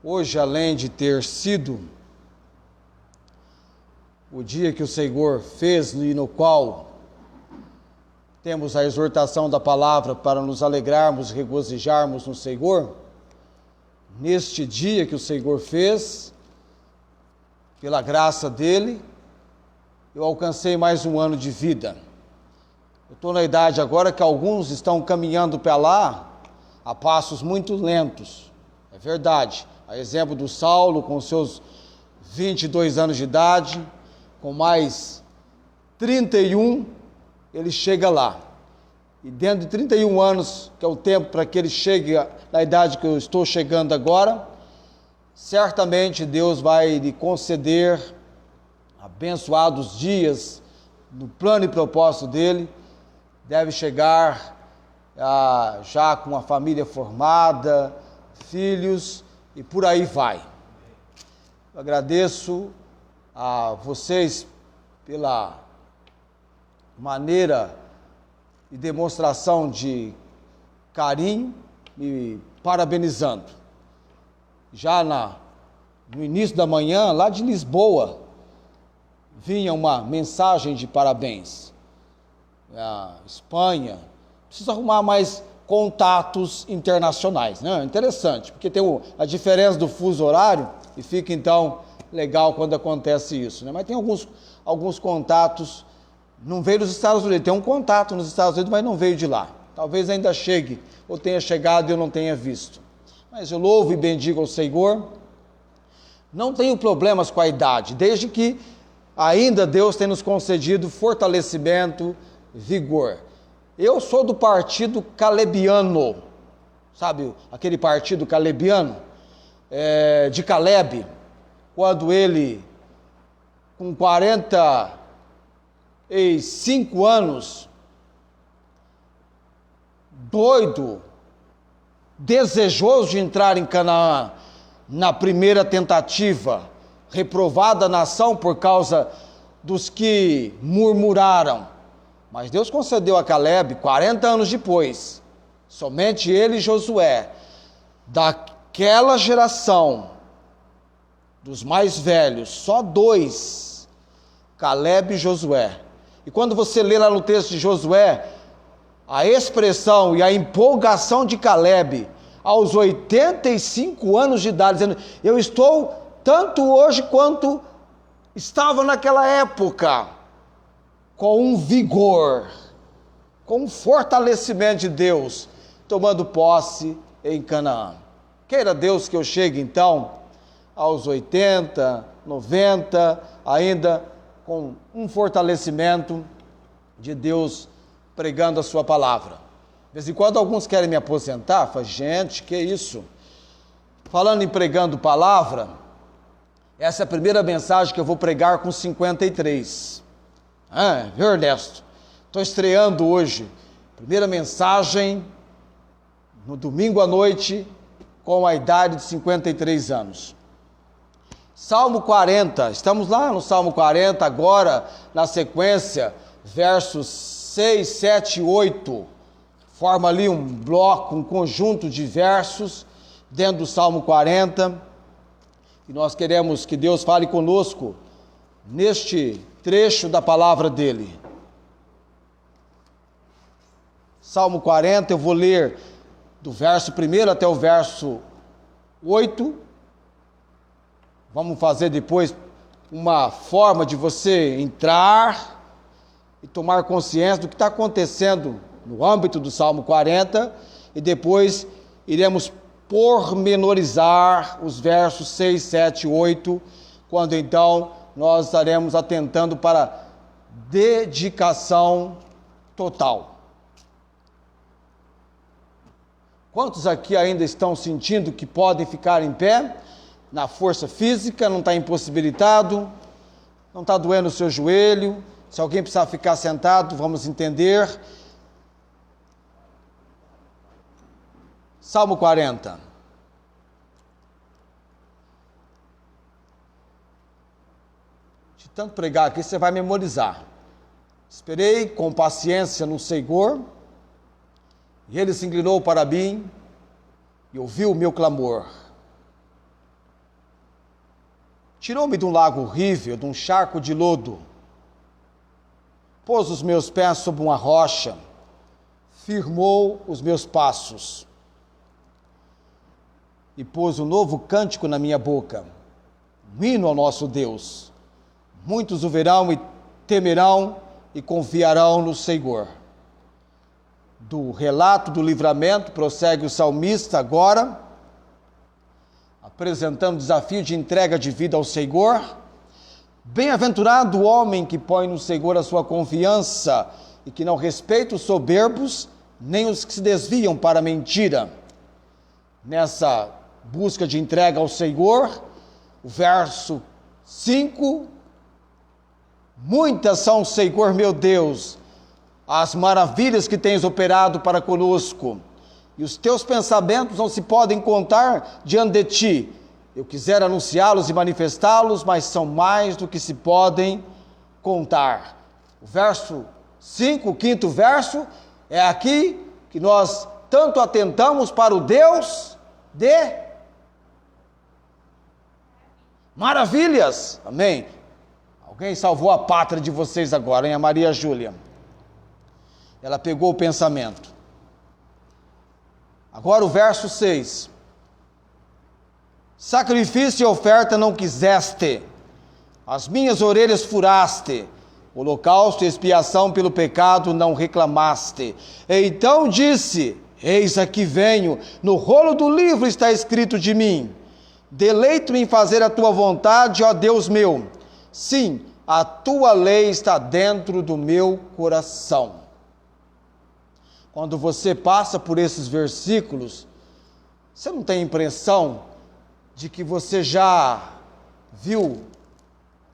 Hoje, além de ter sido o dia que o Senhor fez e no qual temos a exortação da palavra para nos alegrarmos e regozijarmos no Senhor, neste dia que o Senhor fez, pela graça dele, eu alcancei mais um ano de vida. Eu estou na idade agora que alguns estão caminhando para lá a passos muito lentos, é verdade. A exemplo do Saulo, com seus 22 anos de idade, com mais 31, ele chega lá. E dentro de 31 anos, que é o tempo para que ele chegue na idade que eu estou chegando agora, certamente Deus vai lhe conceder abençoados dias no plano e propósito dele. Deve chegar já com uma família formada, filhos, e por aí vai. Eu agradeço a vocês pela maneira e demonstração de carinho, me parabenizando. Já no início da manhã, lá de Lisboa, vinha uma mensagem de parabéns. A Espanha precisa arrumar mais contatos internacionais, né? Interessante, porque tem a diferença do fuso horário e fica então legal quando acontece isso, né? Mas tem alguns contatos, não veio dos Estados Unidos, tem um contato nos Estados Unidos, mas não veio de lá. Talvez ainda chegue, ou tenha chegado e eu não tenha visto. Mas eu louvo e bendigo ao Senhor. Não tenho problemas com a idade, desde que ainda Deus tem nos concedido fortalecimento, vigor. Eu sou do partido calebiano, sabe aquele partido calebiano, de Caleb, quando ele, com 45 anos, doido, desejoso de entrar em Canaã, na primeira tentativa, reprovada a nação por causa dos que murmuraram. Mas Deus concedeu a Caleb, 40 anos depois, somente ele e Josué, daquela geração, dos mais velhos, só dois, Caleb e Josué. E quando você lê lá no texto de Josué, a expressão e a empolgação de Caleb, aos 85 anos de idade, dizendo, eu estou tanto hoje quanto estava naquela época, com um vigor, com um fortalecimento de Deus, tomando posse em Canaã. Queira Deus que eu chegue então aos 80, 90, ainda com um fortalecimento de Deus pregando a sua palavra. De vez em quando alguns querem me aposentar, falo, gente, que isso? Falando em pregando palavra, essa é a primeira mensagem que eu vou pregar com 53. Viu, Ernesto? Estou estreando hoje, primeira mensagem, no domingo à noite, com a idade de 53 anos. Salmo 40, estamos lá no Salmo 40, agora, na sequência, versos 6, 7 e 8, forma ali um bloco, um conjunto de versos, dentro do Salmo 40, e nós queremos que Deus fale conosco, neste trecho da palavra dele. Salmo 40, eu vou ler do verso 1 até o verso 8. Vamos fazer depois uma forma de você entrar e tomar consciência do que está acontecendo no âmbito do Salmo 40, e depois iremos pormenorizar os versos 6, 7 e 8, quando então nós estaremos atentando para dedicação total. Quantos aqui ainda estão sentindo que podem ficar em pé, na força física, não está impossibilitado, não está doendo o seu joelho? Se alguém precisar ficar sentado, vamos entender. Salmo 40. De tanto pregar aqui, você vai memorizar. Esperei com paciência no Senhor, e ele se inclinou para mim e ouviu o meu clamor. Tirou-me de um lago horrível, de um charco de lodo. Pôs os meus pés sobre uma rocha, firmou os meus passos. E pôs um novo cântico na minha boca, um hino ao nosso Deus. Muitos o verão e temerão e confiarão no Senhor. Do relato do livramento, prossegue o salmista agora, apresentando o desafio de entrega de vida ao Senhor. Bem-aventurado o homem que põe no Senhor a sua confiança e que não respeita os soberbos, nem os que se desviam para a mentira. Nessa busca de entrega ao Senhor, o verso 5, muitas são, Senhor meu Deus, as maravilhas que tens operado para conosco, e os teus pensamentos não se podem contar diante de ti. Eu quisera anunciá-los e manifestá-los, mas são mais do que se podem contar. O verso 5, o quinto verso, é aqui que nós tanto atentamos para o Deus de maravilhas. Amém? Alguém salvou a pátria de vocês agora, hein? A Maria Júlia. Ela pegou o pensamento. Agora o verso 6. Sacrifício e oferta não quiseste, as minhas orelhas furaste, holocausto e expiação pelo pecado não reclamaste. Então disse, eis aqui venho, no rolo do livro está escrito de mim, deleito-me em fazer a tua vontade, ó Deus meu. Sim, a tua lei está dentro do meu coração. Quando você passa por esses versículos, você não tem a impressão de que você já viu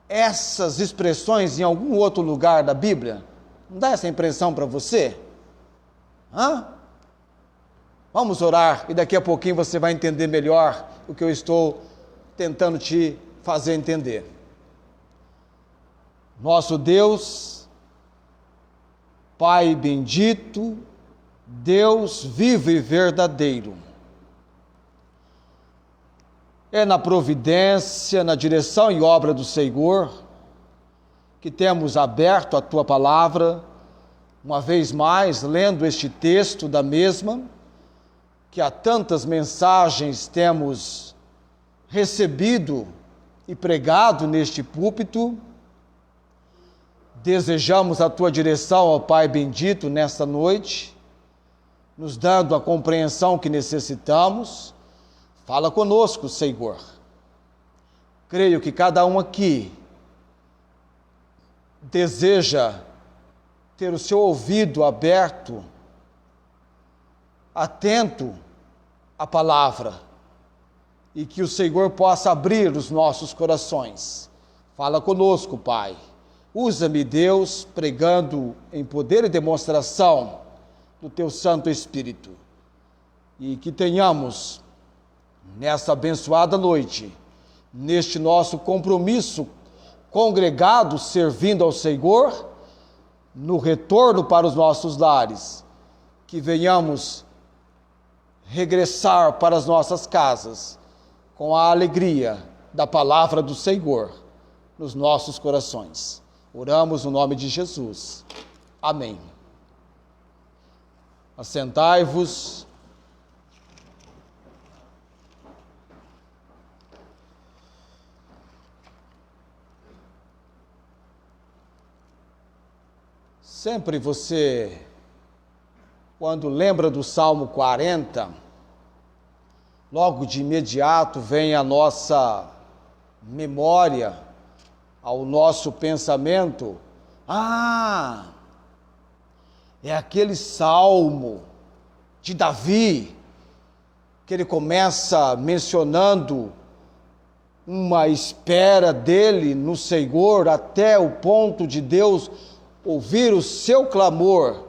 essas expressões em algum outro lugar da Bíblia? Não dá essa impressão para você? Vamos orar e daqui a pouquinho você vai entender melhor o que eu estou tentando te fazer entender. Nosso Deus, Pai bendito, Deus vivo e verdadeiro, é na providência, na direção e obra do Senhor que temos aberto a Tua Palavra, uma vez mais, lendo este texto da mesma, que há tantas mensagens temos recebido e pregado neste púlpito. Desejamos a Tua direção, ó Pai bendito, nesta noite, nos dando a compreensão que necessitamos. Fala conosco, Senhor. Creio que cada um aqui deseja ter o seu ouvido aberto, atento à palavra, e que o Senhor possa abrir os nossos corações. Fala conosco, Pai. Usa-me, Deus, pregando em poder e demonstração do Teu Santo Espírito, e que tenhamos, nesta abençoada noite, neste nosso compromisso congregado, servindo ao Senhor, no retorno para os nossos lares, que venhamos regressar para as nossas casas com a alegria da palavra do Senhor nos nossos corações. Oramos no nome de Jesus. Amém. Assentai-vos. Sempre você, quando lembra do Salmo 40, logo de imediato vem à nossa memória, ao nosso pensamento, é aquele salmo de Davi, que ele começa mencionando uma espera dele no Senhor, até o ponto de Deus ouvir o seu clamor,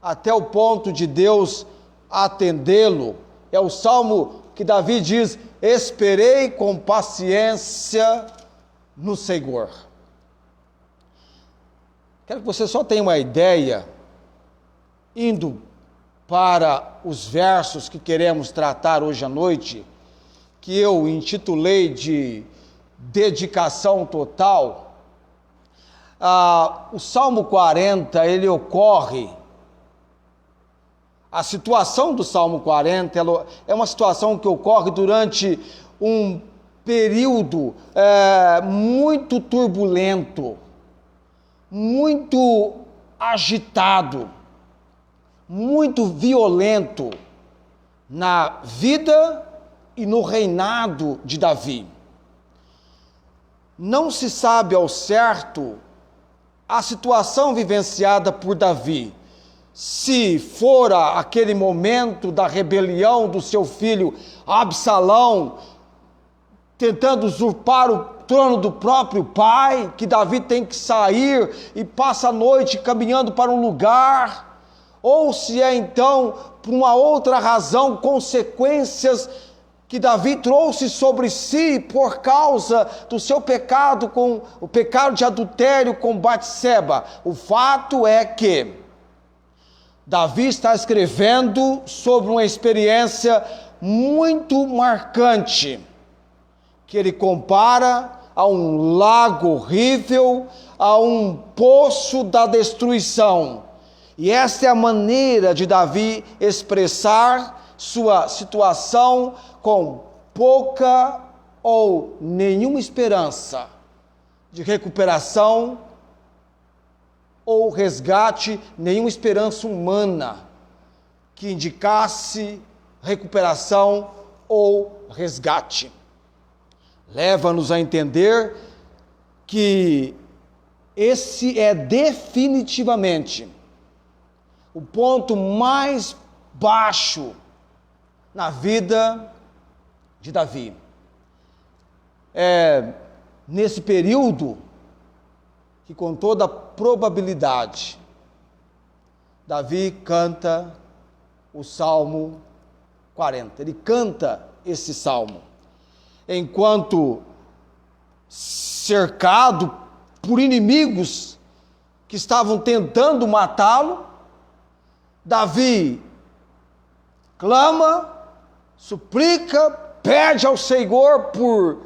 até o ponto de Deus atendê-lo. É o salmo que Davi diz: esperei com paciência no Senhor. Quero que você só tenha uma ideia, indo para os versos que queremos tratar hoje à noite, que eu intitulei de dedicação total, o Salmo 40, ele ocorre, a situação do Salmo 40 é uma situação que ocorre durante um período muito turbulento, muito agitado, muito violento na vida e no reinado de Davi. Não se sabe ao certo a situação vivenciada por Davi, se fora aquele momento da rebelião do seu filho Absalão, tentando usurpar o trono do próprio pai, que Davi tem que sair e passa a noite caminhando para um lugar, ou se é então, por uma outra razão, consequências que Davi trouxe sobre si por causa do seu pecado, com o pecado de adultério com Batseba. O fato é que Davi está escrevendo sobre uma experiência muito marcante, que ele compara a um lago horrível, a um poço da destruição. E esta é a maneira de Davi expressar sua situação com pouca ou nenhuma esperança de recuperação ou resgate, nenhuma esperança humana que indicasse recuperação ou resgate. Leva-nos a entender que esse é definitivamente o ponto mais baixo na vida de Davi. É nesse período que, com toda probabilidade, Davi canta o Salmo 40. Ele canta esse salmo enquanto cercado por inimigos que estavam tentando matá-lo. Davi clama, suplica, pede ao Senhor por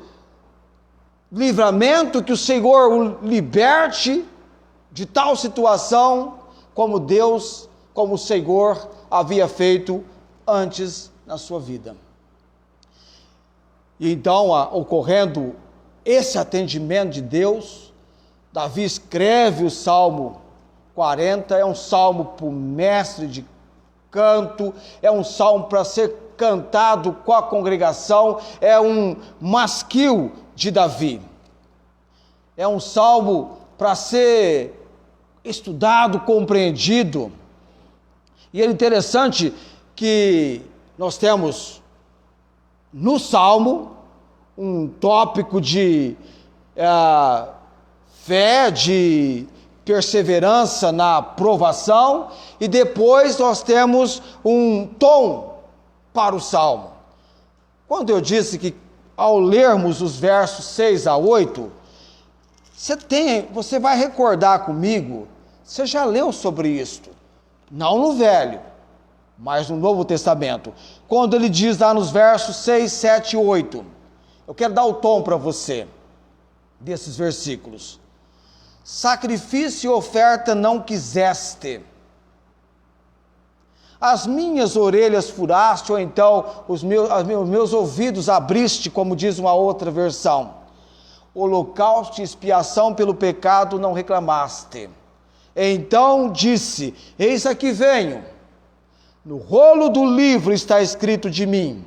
livramento, que o Senhor o liberte de tal situação, como Deus, como o Senhor havia feito antes na sua vida. E então, ocorrendo esse atendimento de Deus, Davi escreve o Salmo 40, é um salmo para o mestre de canto, é um salmo para ser cantado com a congregação, é um masquil de Davi. É um salmo para ser estudado, compreendido. E é interessante que nós temos no salmo um tópico de fé, de perseverança na provação, e depois nós temos um tom para o salmo. Quando eu disse que ao lermos os versos 6 a 8, você vai recordar comigo, você já leu sobre isto, não no Velho, mas no Novo Testamento, quando ele diz lá nos versos 6, 7 e 8, eu quero dar o tom para você, desses versículos. Sacrifício e oferta não quiseste, as minhas orelhas furaste, ou então os meus ouvidos abriste, como diz uma outra versão. Holocausto e expiação pelo pecado não reclamaste. Então disse, eis aqui venho, no rolo do livro está escrito de mim,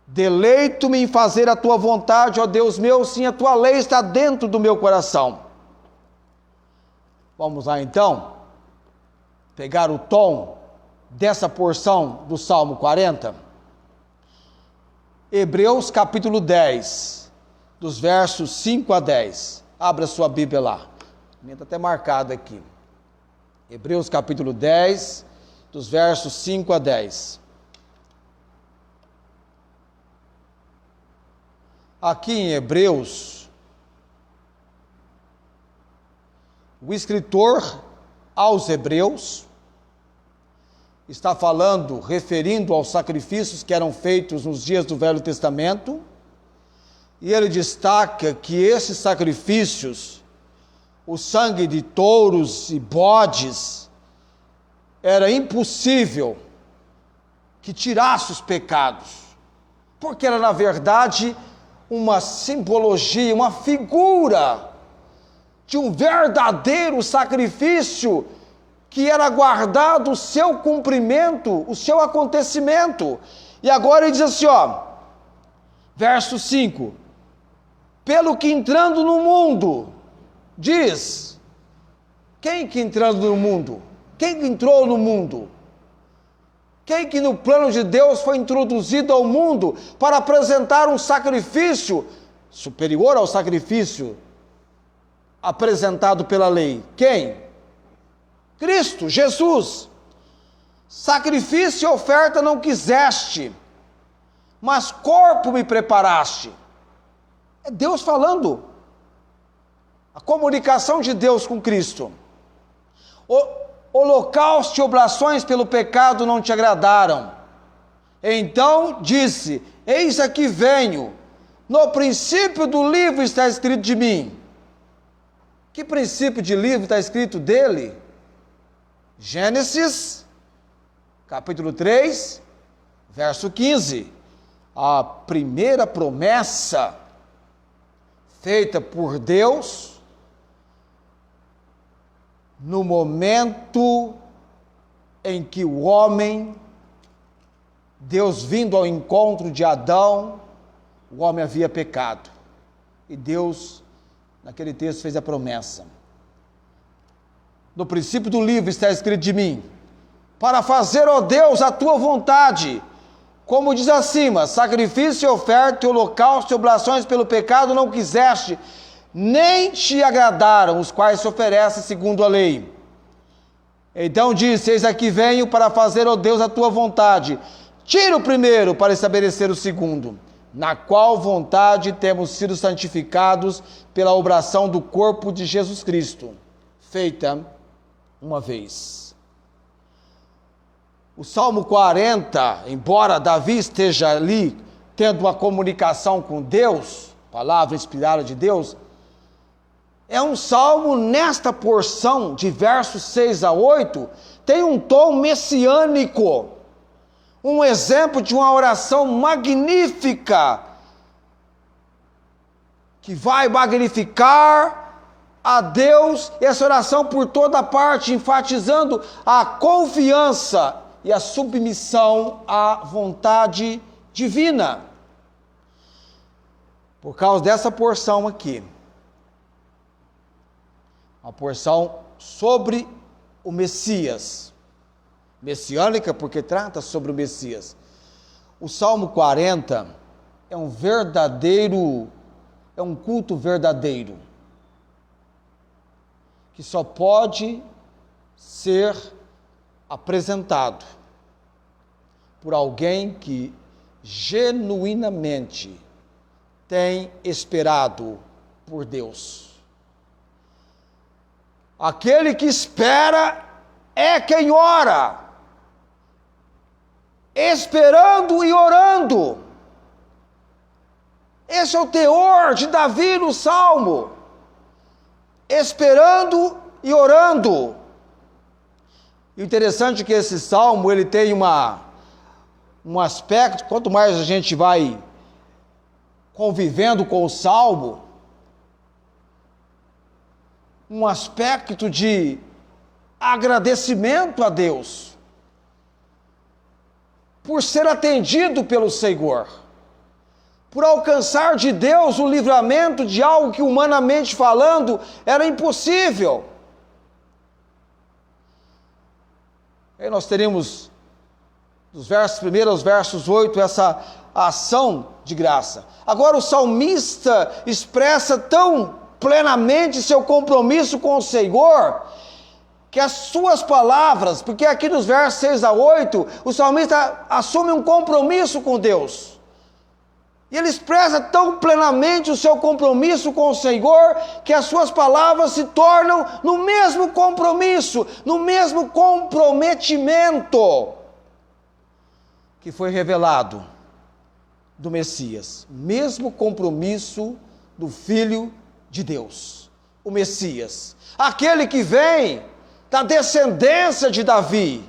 deleito-me em fazer a tua vontade, ó Deus meu, sim, a tua lei está dentro do meu coração. Vamos lá então, pegar o tom dessa porção do Salmo 40. Hebreus capítulo 10, dos versos 5 a 10. Abra sua Bíblia lá. A minha está até marcada aqui. Hebreus capítulo 10, dos versos 5 a 10. Aqui em Hebreus, o escritor aos Hebreus está referindo aos sacrifícios que eram feitos nos dias do Velho Testamento, E ele destaca que esses sacrifícios, o sangue de touros e bodes, era impossível que tirasse os pecados, porque era na verdade uma simbologia, uma figura de um verdadeiro sacrifício que era guardado o seu cumprimento, o seu acontecimento. E agora ele diz assim, verso 5, pelo que entrando no mundo, diz, quem que entrando no mundo? Quem que entrou no mundo? Quem que no plano de Deus foi introduzido ao mundo para apresentar um sacrifício superior ao sacrifício apresentado pela lei? Quem? Cristo, Jesus. Sacrifício e oferta não quiseste, mas corpo me preparaste. É Deus falando. A comunicação de Deus com Cristo. Holocausto e oblações pelo pecado não te agradaram. Então disse, eis aqui venho. No princípio do livro está escrito de mim. Que princípio de livro está escrito dele? Gênesis, capítulo 3, verso 15. A primeira promessa feita por Deus no momento em que o homem, Deus vindo ao encontro de Adão, o homem havia pecado. E Deus, naquele texto, fez a promessa. No princípio do livro está escrito de mim, para fazer, ó Deus, a tua vontade, como diz acima, sacrifício e oferta, e holocausto e oblações pelo pecado não quiseste, nem te agradaram, os quais se oferecem segundo a lei. Então disse, eis aqui venho para fazer, ó Deus, a tua vontade. Tira o primeiro para estabelecer o segundo, na qual vontade temos sido santificados pela obração do corpo de Jesus Cristo, feita uma vez. O Salmo 40, embora Davi esteja ali tendo uma comunicação com Deus, palavra inspirada de Deus, é um salmo, nesta porção, de versos 6 a 8, tem um tom messiânico, um exemplo de uma oração magnífica, que vai magnificar a Deus, essa oração por toda parte, enfatizando a confiança e a submissão à vontade divina. Por causa dessa porção aqui, uma porção sobre o Messias, messiânica porque trata sobre o Messias. O Salmo 40 é um culto verdadeiro, que só pode ser apresentado por alguém que genuinamente tem esperado por Deus. Aquele que espera é quem ora, esperando e orando. Esse é o teor de Davi no Salmo, esperando e orando. E o interessante é que esse Salmo, ele tem um aspecto, quanto mais a gente vai convivendo com o Salmo, um aspecto de agradecimento a Deus, por ser atendido pelo Senhor, por alcançar de Deus o livramento de algo que, humanamente falando, era impossível. Aí nós teríamos, dos versos 1 aos versos 8, essa ação de graça. Agora o salmista expressa tão plenamente seu compromisso com o Senhor, que as suas palavras, porque aqui nos versos 6 a 8, o salmista assume um compromisso com Deus, e ele expressa tão plenamente o seu compromisso com o Senhor, que as suas palavras se tornam no mesmo compromisso, no mesmo comprometimento, que foi revelado do Messias, mesmo compromisso do Filho de Deus, o Messias, aquele que vem da descendência de Davi.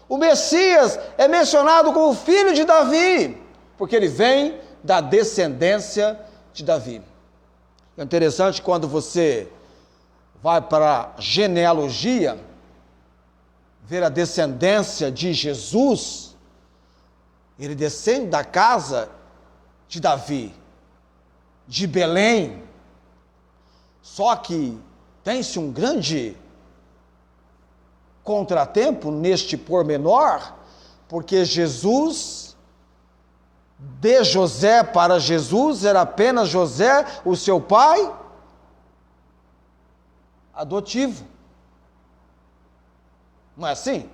O Messias é mencionado como filho de Davi, porque ele vem da descendência de Davi. É interessante quando você vai para a genealogia, ver a descendência de Jesus, ele descende da casa de Davi, de Belém. Só que tem-se um grande contratempo neste pormenor, porque Jesus, de José para Jesus, era apenas José, o seu pai adotivo. Não é assim?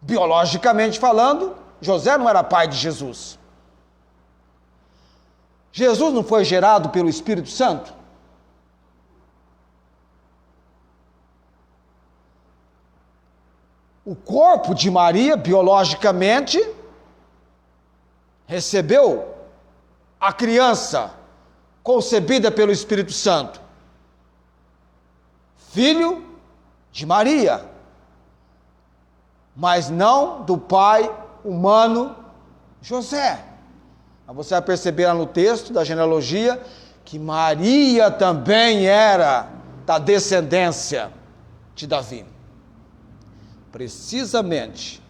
Biologicamente falando, José não era pai de Jesus. Jesus não foi gerado pelo Espírito Santo? O corpo de Maria, biologicamente, recebeu a criança concebida pelo Espírito Santo, filho de Maria, mas não do pai humano José. Você vai perceber lá no texto da genealogia que Maria também era da descendência de Davi. Precisamente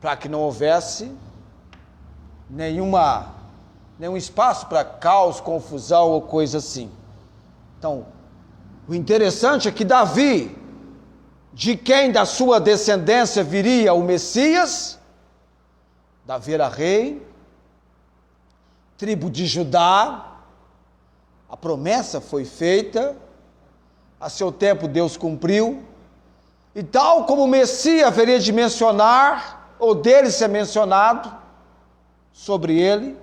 para que não houvesse nenhum espaço para caos, confusão ou coisa assim. Então, o interessante é que Davi, de quem da sua descendência viria o Messias, Davi era rei, tribo de Judá, a promessa foi feita, a seu tempo Deus cumpriu, e tal como o Messias haveria de mencionar, ou dele ser mencionado, sobre ele,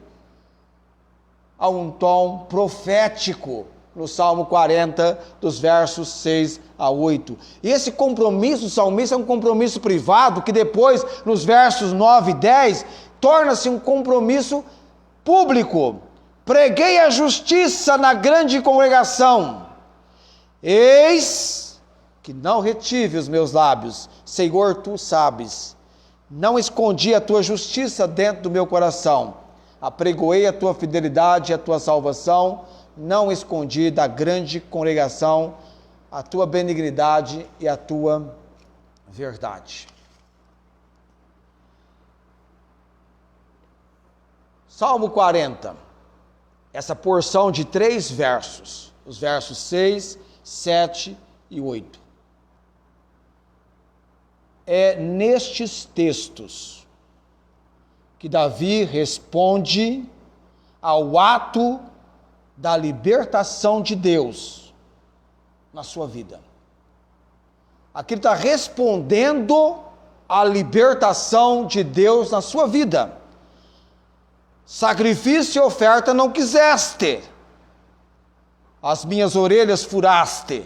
há um tom profético no Salmo 40, dos versos 6 a 8. E esse compromisso salmista é um compromisso privado, que depois, nos versos 9 e 10, torna-se um compromisso público. Preguei a justiça na grande congregação. Eis que não retive os meus lábios. Senhor, tu sabes. Não escondi a tua justiça dentro do meu coração. Apregoei a tua fidelidade e a tua salvação. Não escondi da grande congregação a tua benignidade e a tua verdade. Salmo 40, essa porção de 3 versos, os versos 6, 7 e 8. É nestes textos que Davi responde ao ato da libertação de Deus na sua vida. Aqui ele está respondendo à libertação de Deus na sua vida. Sacrifício e oferta não quiseste, as minhas orelhas furaste,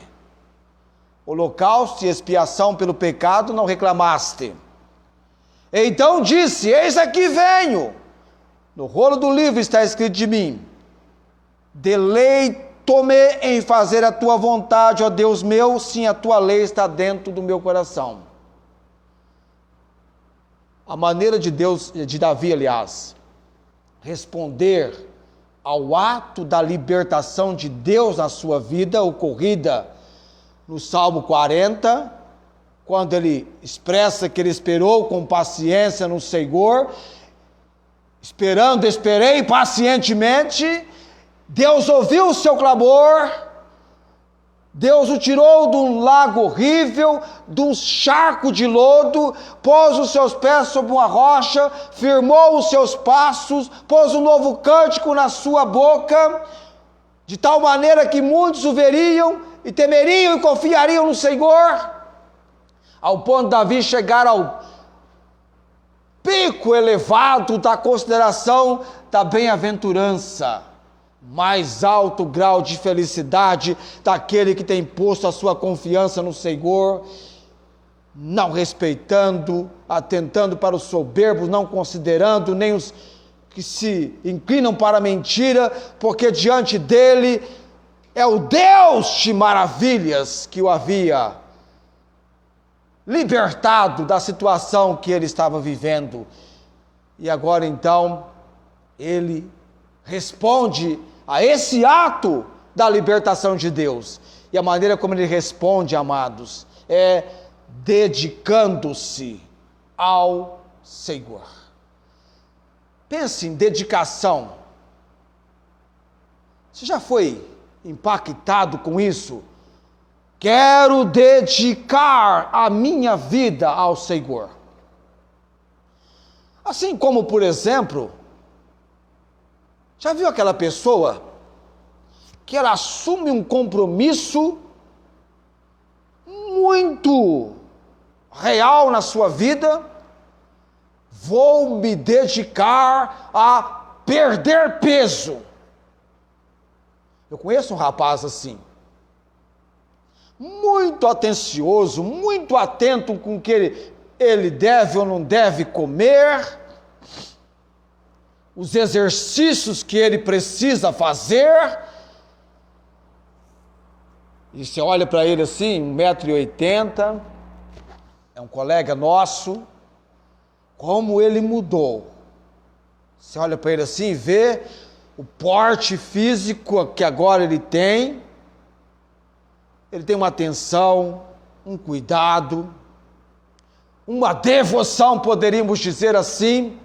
holocausto e expiação pelo pecado não reclamaste. Então disse: eis aqui venho, no rolo do livro está escrito de mim, deleito-me em fazer a tua vontade, ó Deus meu, sim, a tua lei está dentro do meu coração. A maneira de Davi, aliás, responder ao ato da libertação de Deus na sua vida, ocorrida no Salmo 40, quando ele expressa que ele esperou com paciência no Senhor, esperei pacientemente, Deus ouviu o seu clamor, Deus o tirou de um lago horrível, de um charco de lodo, pôs os seus pés sobre uma rocha, firmou os seus passos, pôs um novo cântico na sua boca, de tal maneira que muitos o veriam e temeriam e confiariam no Senhor, ao ponto de Davi chegar ao pico elevado da consideração da bem-aventurança, mais alto grau de felicidade daquele que tem posto a sua confiança no Senhor, não respeitando, atentando para os soberbos, não considerando nem os que se inclinam para a mentira, porque diante dele é o Deus de maravilhas que o havia libertado da situação que ele estava vivendo. E agora então, ele responde a esse ato da libertação de Deus. E a maneira como ele responde, amados, é dedicando-se ao Senhor. Pense em dedicação. Você já foi impactado com isso? Quero dedicar a minha vida ao Senhor. Assim como, por exemplo, já viu aquela pessoa que ela assume um compromisso muito real na sua vida? Vou me dedicar a perder peso. Eu conheço um rapaz assim, muito atencioso, muito atento com o que ele deve ou não deve comer, os exercícios que ele precisa fazer. E você olha para ele assim, 1,80 m, é um colega nosso, como ele mudou. Você olha para ele assim e vê o porte físico que agora ele tem uma atenção, um cuidado, uma devoção, poderíamos dizer assim,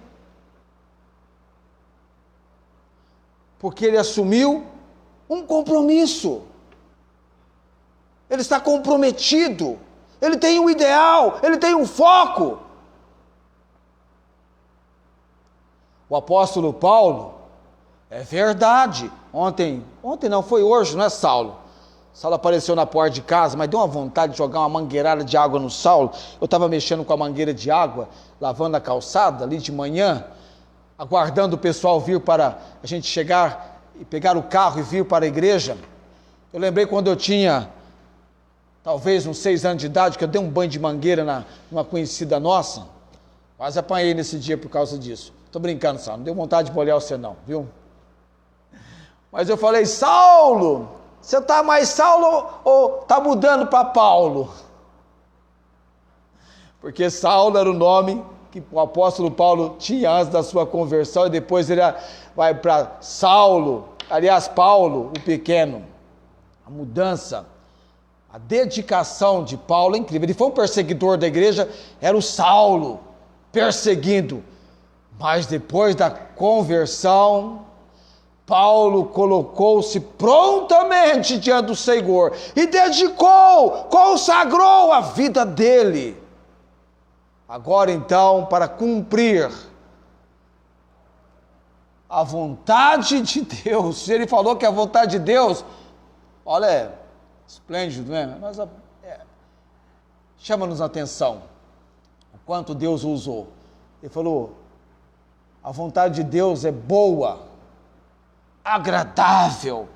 porque ele assumiu um compromisso. Ele está comprometido, ele tem um ideal, ele tem um foco. O apóstolo Paulo, é verdade, ontem não, foi hoje, não é Saulo? Saulo apareceu na porta de casa, mas deu uma vontade de jogar uma mangueirada de água no Saulo. Eu estava mexendo com a mangueira de água, lavando a calçada ali de manhã, aguardando o pessoal vir para a gente chegar e pegar o carro e vir para a igreja. Eu lembrei quando eu tinha talvez uns 6 anos de idade, que eu dei um banho de mangueira numa conhecida nossa. Quase apanhei nesse dia por causa disso. Estou brincando, Saulo, não deu vontade de molhar você não, viu? Mas eu falei, Saulo, você está mais Saulo ou está mudando para Paulo? Porque Saulo era o nome que o apóstolo Paulo tinha antes da sua conversão, e depois ele vai para Saulo, aliás, Paulo, o pequeno. A mudança, a dedicação de Paulo é incrível. Ele foi um perseguidor da igreja, era o Saulo, perseguindo. Mas depois da conversão, Paulo colocou-se prontamente diante do Senhor e dedicou, consagrou a vida dele. Agora então, para cumprir a vontade de Deus, se ele falou que a vontade de Deus, olha, é esplêndido, não é? Mas chama-nos a atenção o quanto Deus o usou. Ele falou, a vontade de Deus é boa, agradável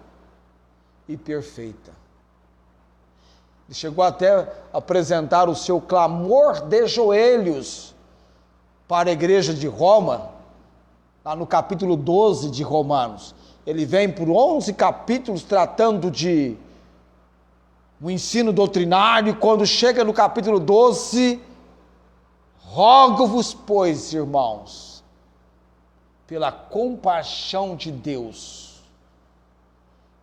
e perfeita. Ele chegou até a apresentar o seu clamor de joelhos para a igreja de Roma, lá no capítulo 12 de Romanos. Ele vem por 11 capítulos tratando de um ensino doutrinário, e quando chega no capítulo 12, rogo-vos, pois, irmãos, pela compaixão de Deus,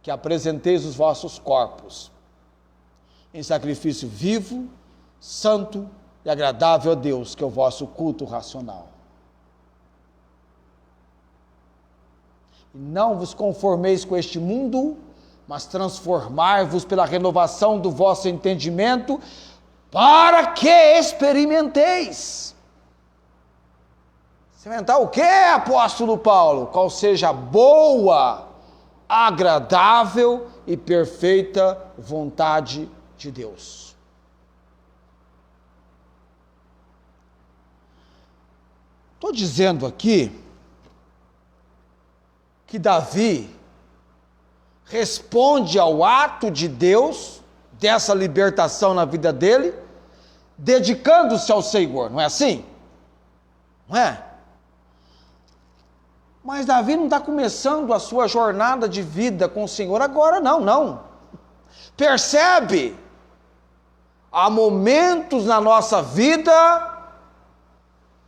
que apresenteis os vossos corpos em sacrifício vivo, santo e agradável a Deus, que é o vosso culto racional. E não vos conformeis com este mundo, mas transformai-vos pela renovação do vosso entendimento, para que experimenteis. Experimentar o que, apóstolo Paulo? Qual seja a boa, agradável e perfeita vontade de Deus. Estou dizendo aqui que Davi responde ao ato de Deus, dessa libertação na vida dele, dedicando-se ao Senhor, não é assim? Não é? Mas Davi não está começando a sua jornada de vida com o Senhor agora, não. Percebe? Há momentos na nossa vida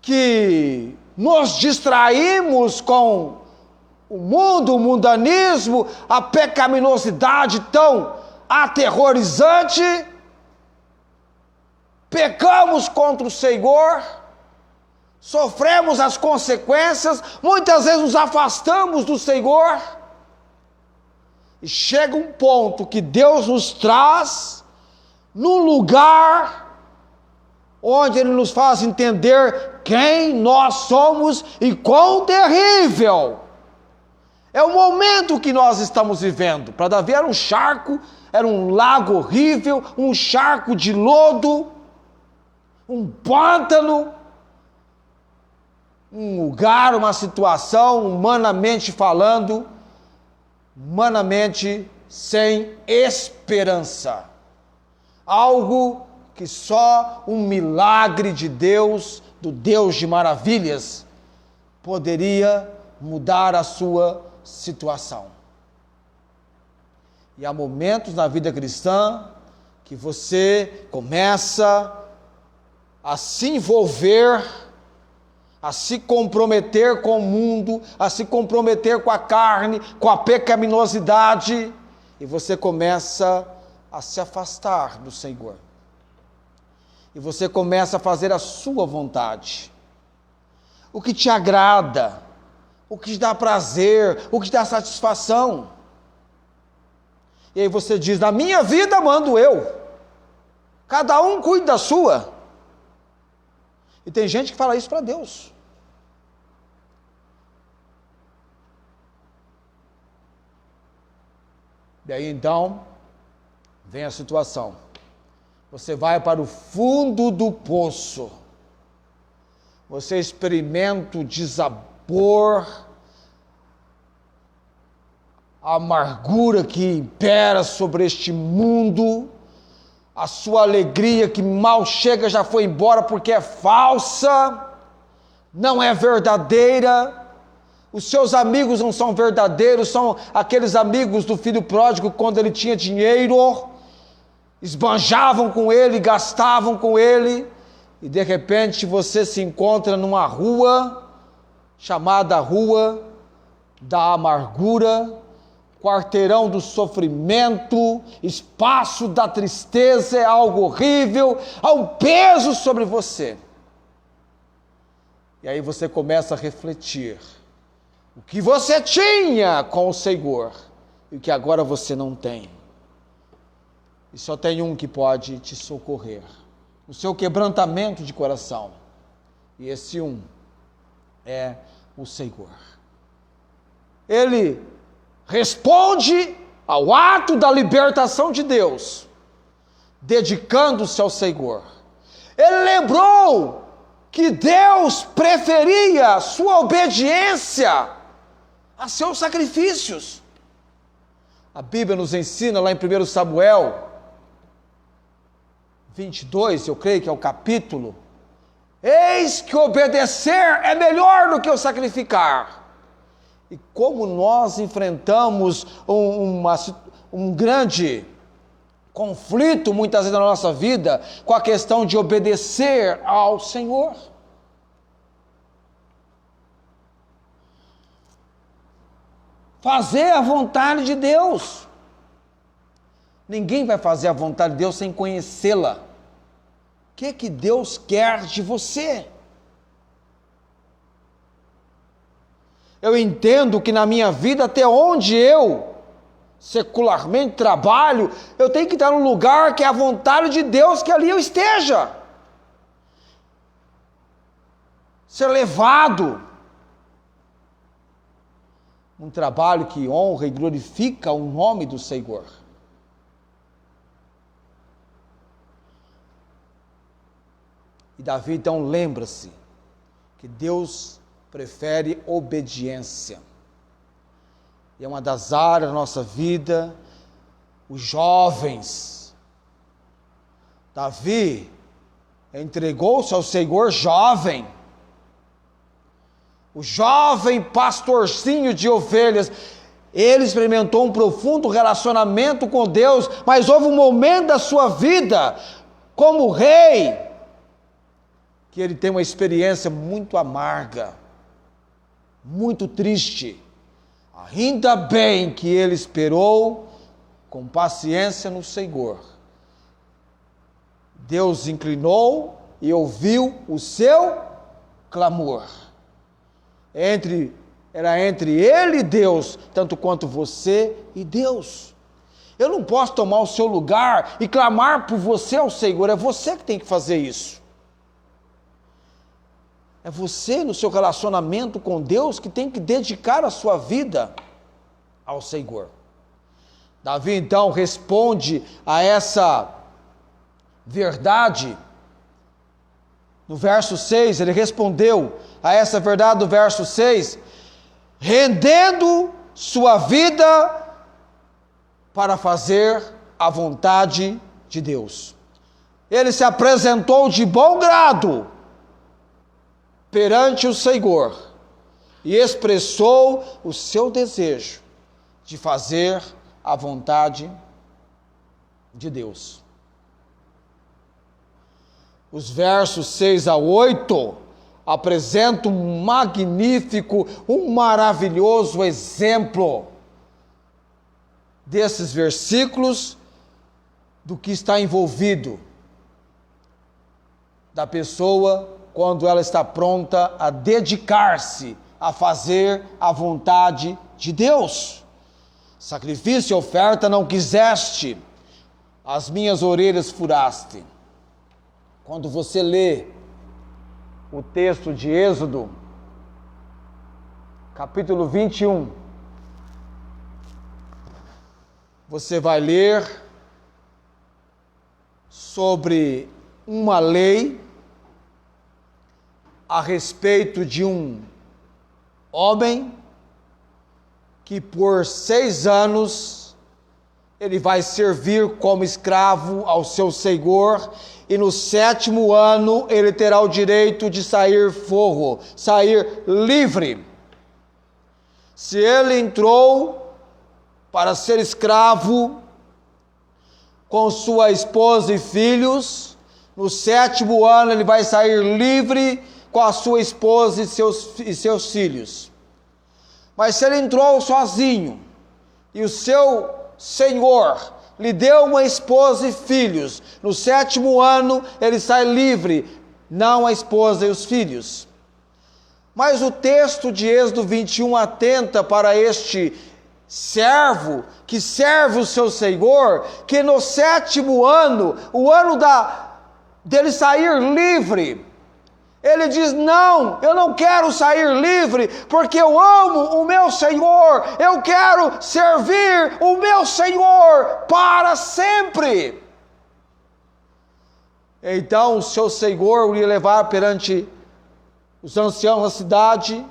que nos distraímos com o mundo, o mundanismo, a pecaminosidade tão aterrorizante, pecamos contra o Senhor, sofremos as consequências, muitas vezes nos afastamos do Senhor, e chega um ponto que Deus nos traz num lugar onde Ele nos faz entender quem nós somos e quão terrível é o momento que nós estamos vivendo. Para Davi era um charco, era um lago horrível, um charco de lodo, um pântano, um lugar, uma situação, humanamente falando, humanamente sem esperança. Algo que só um milagre de Deus, do Deus de maravilhas, poderia mudar a sua situação. E há momentos na vida cristã que você começa a se envolver, a se comprometer com o mundo, a se comprometer com a carne, com a pecaminosidade, e você começa a se afastar do Senhor. E você começa a fazer a sua vontade. O que te agrada, o que te dá prazer, o que te dá satisfação. E aí você diz, na minha vida mando eu. Cada um cuida da sua. E tem gente que fala isso para Deus. E aí então, vem a situação. Você vai para o fundo do poço. Você experimenta o desabor, a amargura que impera sobre este mundo, a sua alegria que mal chega já foi embora porque é falsa, não é verdadeira. Os seus amigos não são verdadeiros, são aqueles amigos do filho pródigo quando ele tinha dinheiro, esbanjavam com ele, gastavam com ele, e de repente você se encontra numa rua, chamada Rua da Amargura, quarteirão do sofrimento, espaço da tristeza, é algo horrível, há um peso sobre você. E aí você começa a refletir, o que você tinha com o Senhor, e o que agora você não tem. E só tem um que pode te socorrer, o seu quebrantamento de coração. E esse um é o Senhor. Ele responde ao ato da libertação de Deus, dedicando-se ao Senhor. Ele lembrou que Deus preferia sua obediência a seus sacrifícios. A Bíblia nos ensina lá em 1 Samuel 22, eu creio que é o capítulo, eis que obedecer é melhor do que o sacrificar. E como nós enfrentamos um grande conflito, muitas vezes na nossa vida, com a questão de obedecer ao Senhor. Fazer a vontade de Deus. Ninguém vai fazer a vontade de Deus sem conhecê-la. O que Deus quer de você? Eu entendo que na minha vida, até onde eu secularmente trabalho, eu tenho que estar num lugar que é a vontade de Deus, que ali eu esteja. Ser levado. Um trabalho que honra e glorifica o nome do Senhor. E Davi então lembra-se que Deus prefere obediência. E é uma das áreas da nossa vida, os jovens. Davi entregou-se ao Senhor jovem. o jovem pastorzinho de ovelhas, ele experimentou um profundo relacionamento com Deus, mas houve um momento da sua vida, como rei, que ele tem uma experiência muito amarga, muito triste. Ainda bem que ele esperou com paciência no Senhor. Deus inclinou e ouviu o seu clamor. Era entre ele e Deus, tanto quanto você e Deus. Eu não posso tomar o seu lugar e clamar por você ao Senhor, é você que tem que fazer isso. É você, no seu relacionamento com Deus, que tem que dedicar a sua vida ao Senhor. Davi, então, responde a essa verdade. No verso 6, ele respondeu a essa verdade do verso 6, rendendo sua vida para fazer a vontade de Deus. Ele se apresentou de bom grado perante o Senhor e expressou o seu desejo de fazer a vontade de Deus. Os versos 6 a 8 apresentam um magnífico, um maravilhoso exemplo desses versículos, do que está envolvido da pessoa quando ela está pronta a dedicar-se a fazer a vontade de Deus. Sacrifício e oferta não quiseste, as minhas orelhas furaste. Quando você lê o texto de Êxodo, capítulo 21, você vai ler sobre uma lei a respeito de um homem que por 6 anos ele vai servir como escravo ao seu senhor, e no 7º ano ele terá o direito de sair forro, sair livre. Se ele entrou para ser escravo com sua esposa e filhos, no 7º ano ele vai sair livre com a sua esposa e seus filhos. Mas se ele entrou sozinho e o seu senhor lhe deu uma esposa e filhos, no 7º ano ele sai livre, não a esposa e os filhos. Mas o texto de Êxodo 21 atenta para este servo que serve o seu senhor, que no 7º ano, o ano dele sair livre, ele diz: não, eu não quero sair livre, porque eu amo o meu Senhor, eu quero servir o meu Senhor para sempre. Então o seu Senhor o ia levar perante os anciãos da cidade,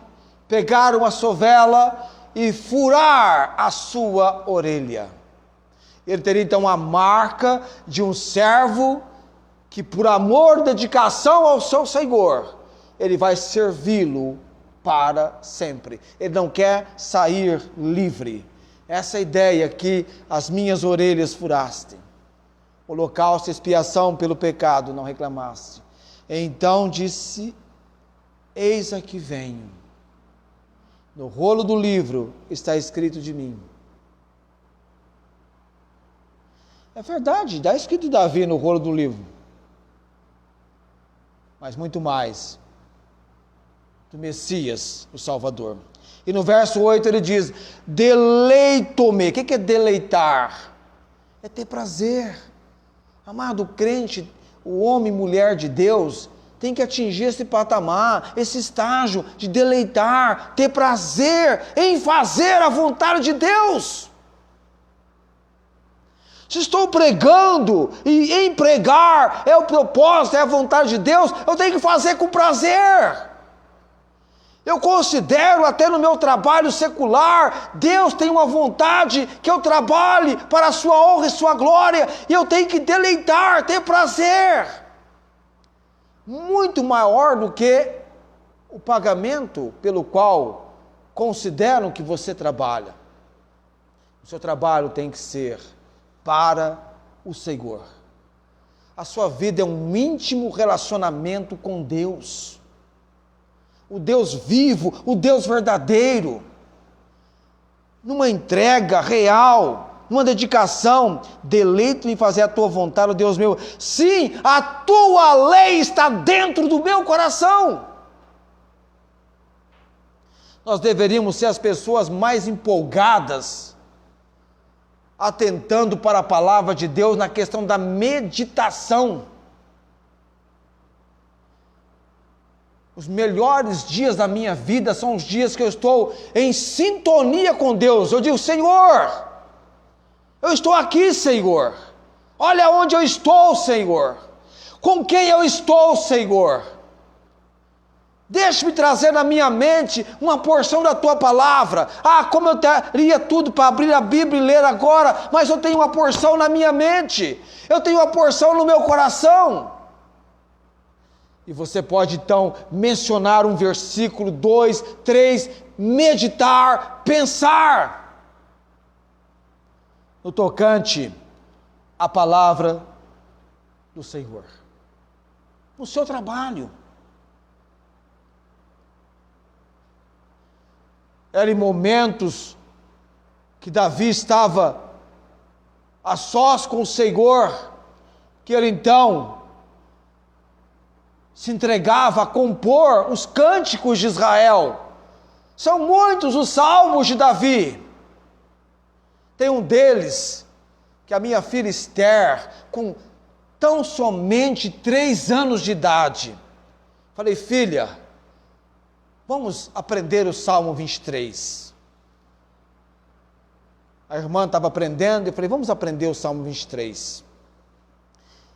pegar uma sovela e furar a sua orelha. Ele teria então a marca de um servo que por amor e dedicação ao seu Senhor, ele vai servi-lo para sempre. Ele não quer sair livre. Essa é a ideia que as minhas orelhas furaste. Holocausto e expiação pelo pecado não reclamaste. Então disse: eis aqui venho. No rolo do livro está escrito de mim. É verdade, está escrito Davi no rolo do livro. Mas muito mais do Messias, o Salvador. E no verso 8 ele diz: deleito-me. O que é deleitar? É ter prazer. Amado crente, o homem e mulher de Deus tem que atingir esse patamar, esse estágio de deleitar, ter prazer em fazer a vontade de Deus. Se estou pregando e em pregar é o propósito, é a vontade de Deus, eu tenho que fazer com prazer. Eu considero até no meu trabalho secular, Deus tem uma vontade que eu trabalhe para a sua honra e sua glória, e eu tenho que deleitar, ter prazer. Muito maior do que o pagamento pelo qual consideram que você trabalha. O seu trabalho tem que ser para o Senhor. A sua vida é um íntimo relacionamento com Deus. O Deus vivo, o Deus verdadeiro. Numa entrega real, numa dedicação, deleito em fazer a tua vontade, ó Deus meu. Sim, a tua lei está dentro do meu coração. Nós deveríamos ser as pessoas mais empolgadas, atentando para a palavra de Deus na questão da meditação. Os melhores dias da minha vida são os dias que eu estou em sintonia com Deus. Eu digo, Senhor, eu estou aqui, Senhor. Olha onde eu estou, Senhor. Com quem eu estou, Senhor. Deixe-me trazer na minha mente uma porção da Tua palavra. Como eu teria tudo para abrir a Bíblia e ler agora, mas eu tenho uma porção na minha mente. Eu tenho uma porção no meu coração. E você pode então mencionar um versículo, 2, 3, meditar, pensar no tocante à palavra do Senhor, no seu trabalho. Era em momentos que Davi estava a sós com o Senhor, que ele então se entregava a compor os cânticos de Israel. São muitos os salmos de Davi. Tem um deles que a minha filha Esther, com tão somente 3 anos de idade, falei, filha, vamos aprender o Salmo 23. A irmã estava aprendendo, eu falei, vamos aprender o Salmo 23.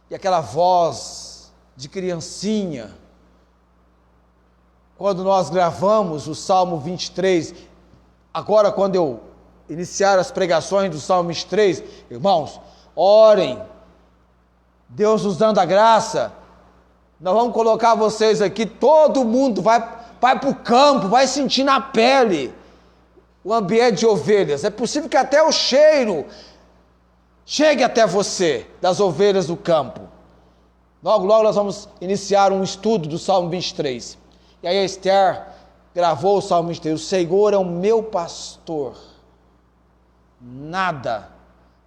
E aquela voz de criancinha, quando nós gravamos o Salmo 23, agora quando eu iniciar as pregações do Salmo 23, irmãos, orem, Deus nos dando a graça, nós vamos colocar vocês aqui, todo mundo vai para o campo, vai sentir na pele o ambiente de ovelhas. É possível que até o cheiro chegue até você, das ovelhas do campo. Logo nós vamos iniciar um estudo do Salmo 23. E aí a Esther gravou o Salmo 23. O Senhor é o meu pastor, nada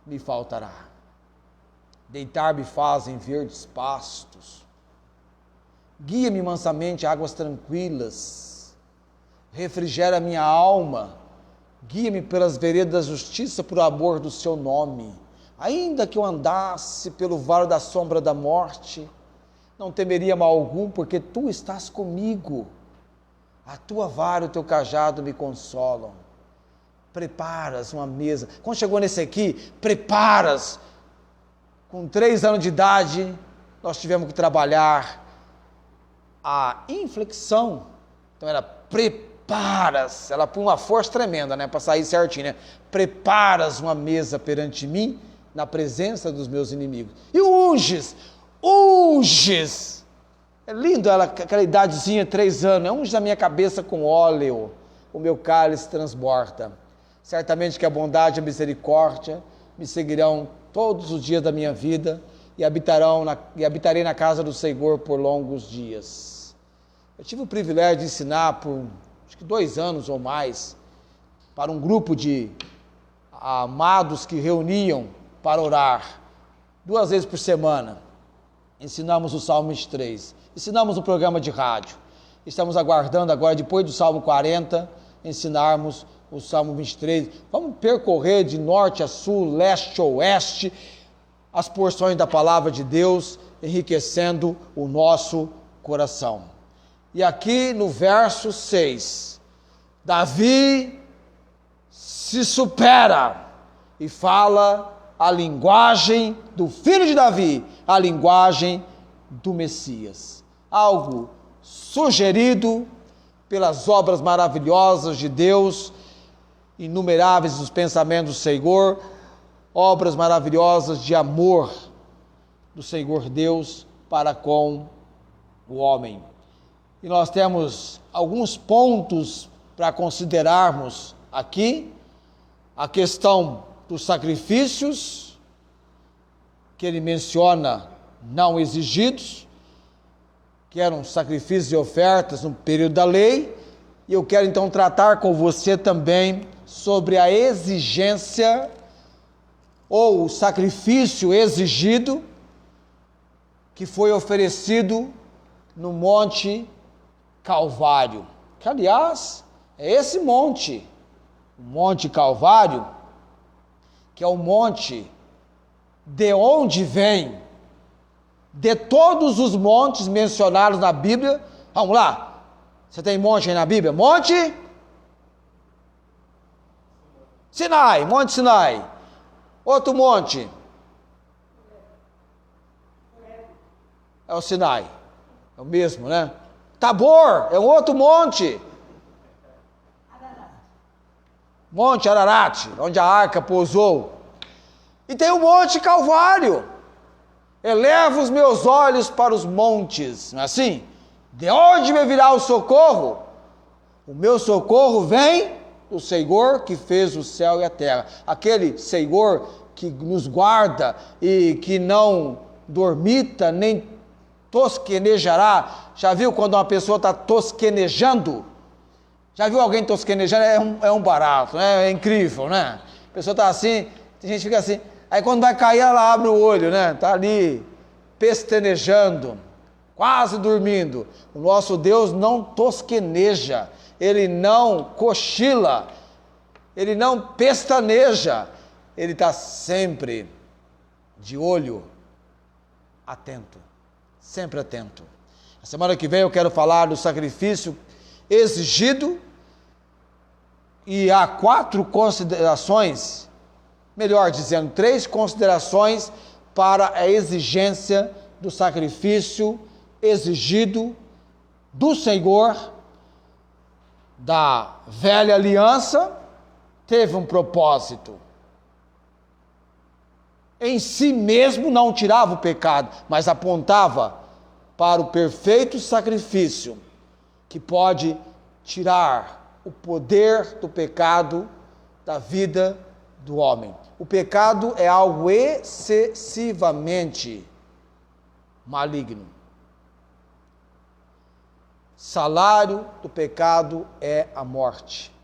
me faltará. Deitar-me faz em verdes pastos. Guia-me mansamente a águas tranquilas. Refrigera minha alma. Guia-me pelas veredas da justiça por amor do seu nome. Ainda que eu andasse pelo vale da sombra da morte, não temeria mal algum, porque tu estás comigo. A tua vara e o teu cajado me consolam. Preparas uma mesa. Quando chegou nesse aqui, preparas. Com 3 anos de idade, nós tivemos que trabalhar a inflexão. Então era preparas. Ela põe uma força tremenda, né? Para sair certinho, né? Preparas uma mesa perante mim, na presença dos meus inimigos. E unges. É lindo ela, aquela idadezinha, 3 anos. Unge a minha cabeça com óleo. O meu cálice transborda. Certamente que a bondade e a misericórdia me seguirão todos os dias da minha vida e habitarei na casa do Senhor por longos dias. Eu tive o privilégio de ensinar por, acho que 2 anos ou mais, para um grupo de amados que reuniam para orar, 2 vezes por semana. Ensinamos o Salmo 23, ensinamos o programa de rádio. Estamos aguardando agora, depois do Salmo 40, ensinarmos o Salmo 23. Vamos percorrer de norte a sul, leste a oeste, as porções da palavra de Deus, enriquecendo o nosso coração. E aqui no verso 6, Davi se supera e fala a linguagem do filho de Davi, a linguagem do Messias. Algo sugerido pelas obras maravilhosas de Deus, inumeráveis os pensamentos do Senhor, obras maravilhosas de amor do Senhor Deus para com o homem. e nós temos alguns pontos para considerarmos aqui. A questão dos sacrifícios, que ele menciona não exigidos, que eram sacrifícios e ofertas no período da lei, e eu quero então tratar com você também sobre a exigência ou o sacrifício exigido que foi oferecido no Monte Calvário, que aliás é esse monte, o Monte Calvário, que é o monte de onde vem, de todos os montes mencionados na Bíblia. Vamos lá, você tem monte aí na Bíblia? Monte Sinai, Monte Sinai. Outro monte é o Sinai, é o mesmo, né? Tabor é um outro monte. Monte Ararat, onde a arca pousou. E tem o Monte Calvário. Elevo os meus olhos para os montes, não é assim? De onde me virá o socorro? O meu socorro vem do Senhor que fez o céu e a terra. Aquele Senhor que nos guarda e que não dormita nem tosquenejará. Já viu quando uma pessoa está tosquenejando? Já viu alguém tosquenejando? É um barato, né? É incrível, né? A pessoa está assim, a gente fica assim. Aí quando vai cair, ela abre o olho, né? Está ali pestanejando, quase dormindo. O nosso Deus não tosqueneja, Ele não cochila, Ele não pestaneja. Ele está sempre de olho atento, sempre atento. A semana que vem eu quero falar do sacrifício exigido, e há 4 considerações, melhor dizendo, 3 considerações para a exigência do sacrifício exigido do Senhor da velha aliança. Teve um propósito. Em si mesmo não tirava o pecado, mas apontava para o perfeito sacrifício que pode tirar o poder do pecado da vida do homem. O pecado é algo excessivamente maligno. Salário do pecado é a morte.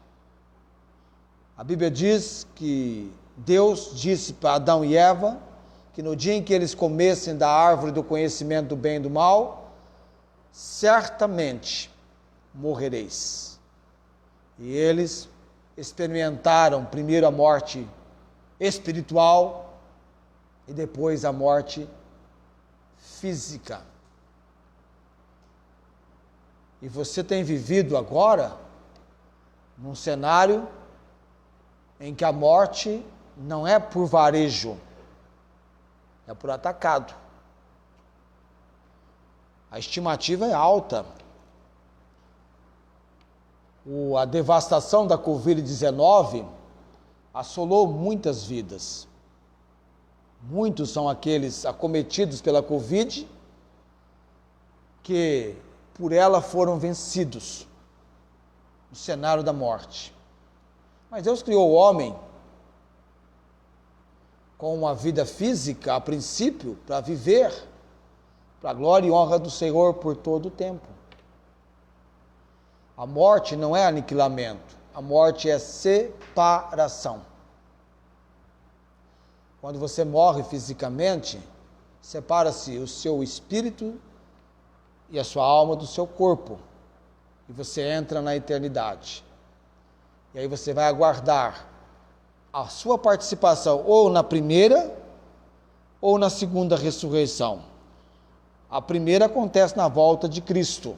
A Bíblia diz que Deus disse para Adão e Eva que no dia em que eles comessem da árvore do conhecimento do bem e do mal, certamente morrereis. E eles experimentaram primeiro a morte espiritual e depois a morte física. E você tem vivido agora num cenário em que a morte não é por varejo, é por atacado. A estimativa é alta. A devastação da Covid-19 assolou muitas vidas. Muitos são aqueles acometidos pela Covid que por ela foram vencidos no cenário da morte. Mas Deus criou o homem com uma vida física, a princípio, para viver, para a glória e honra do Senhor por todo o tempo. A morte não é aniquilamento, a morte é separação. Quando você morre fisicamente, separa-se o seu espírito e a sua alma do seu corpo, e você entra na eternidade. E aí você vai aguardar a sua participação ou na primeira ou na segunda ressurreição. A primeira acontece na volta de Cristo.